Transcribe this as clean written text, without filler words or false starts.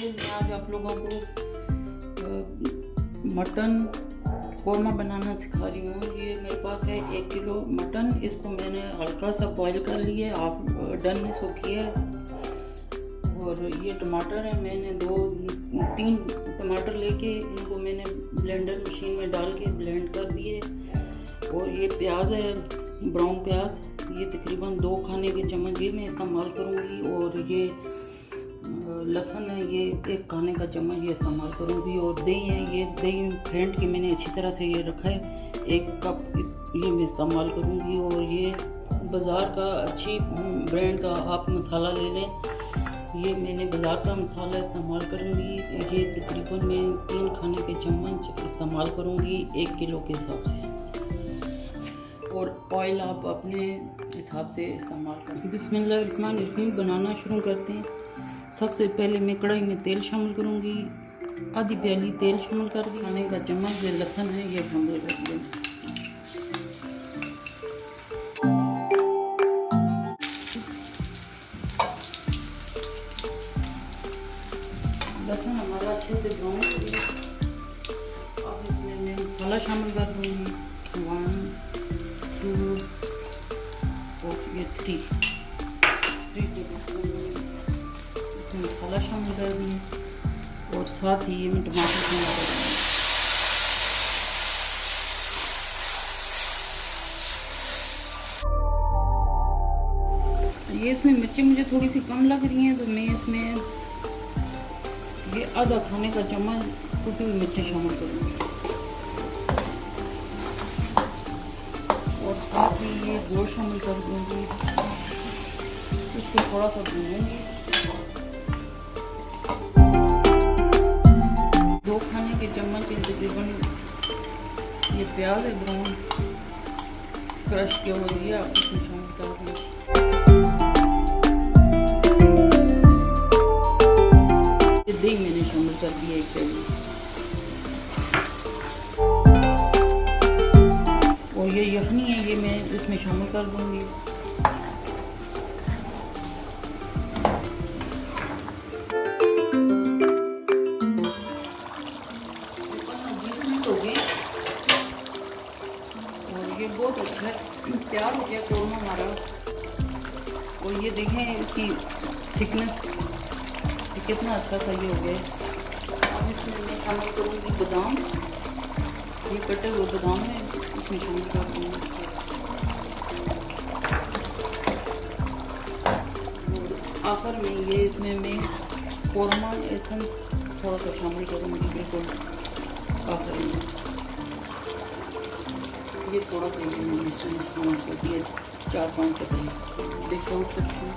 मैं आज आप लोगों को मटन कोरमा बनाना सिखा रही हूँ। ये मेरे पास है 1 किलो मटन। इसको मैंने हल्का सा बॉईल कर लिया, आप डन इसको किया है। और ये टमाटर है, मैंने 2-3 टमाटर लेके इनको मैंने ब्लेंडर मशीन में डाल के ब्लेंड कर दिए। और ये प्याज है, ब्राउन प्याज, ये तकरीबन 2 खाने के चम्मच ये मैं इस्तेमाल करूँगी। और ये लहसुन है, ये 1 खाने का चम्मच ये इस्तेमाल करूँगी। और दही है, ये दही फेंट के मैंने अच्छी तरह से ये रखा है, 1 कप ये मैं इस्तेमाल करूँगी। और ये बाज़ार का अच्छी ब्रांड का आप मसाला ले लें, ये मैंने बाज़ार का मसाला इस्तेमाल करूँगी। ये तकरीबन मैं 3 खाने के चम्मच इस्तेमाल करूँगी 1 किलो के हिसाब से। और ऑयल आप अपने हिसाब से इस्तेमाल करें। बिस्मिल्लाहिर्रहमानिर्रहीम, बनाना शुरू करते हैं। सबसे पहले मैं कढ़ाई में तेल शामिल करूँगी, आधी प्याली तेल शामिल कर दी। खाने का चम्मच ये लहसुन है, ये शामिल कर दिया। लहसुन हमारा अच्छे से ब्राउन हो गया। अब इसमें मैं मसाला शामिल कर दूँगी, 1 2 और ये 3 टेबलस्पून इसमें मसाला शामिल कर दिए। और साथ ही ये मैं टमाटर शामिल कर दूँगी। ये इसमें मिर्चें मुझे थोड़ी सी कम लग रही हैं, तो मैं इसमें ये आधा खाने का चम्मच कुटी हुई मिर्चें शामिल करूँगी। और साथ ही ये गोश्त शामिल कर दूँगी, इसको थोड़ा सा भूनूंगी। 2 खाने के चम्मच तकरीबन ये प्याज है ब्राउन क्रश किया हुआ, ये आप इसमें शामिल कर दें। ये दही मैंने शामिल कर दिया 1 प्याली। और ये यखनी है, ये मैं इसमें शामिल कर दूंगी। और ये बहुत अच्छा तैयार हो गया कोरमा हमारा। और ये देखें इसकी थिकनेस कितना अच्छा सा ये हो गया। अब इसमें मैं शामिल करूँगी बादाम, ये कटे हुए बादाम है, इसमें शामिल कर दूँगी। आखिर में ये इसमें मैं कोरमा एसेंस थोड़ा सा शामिल करूँगी, बिल्कुल आखिर में। ये थोड़ा सा मैंने शामिल कर दिया, 4-5 कदम डिश आउट करती हूँ।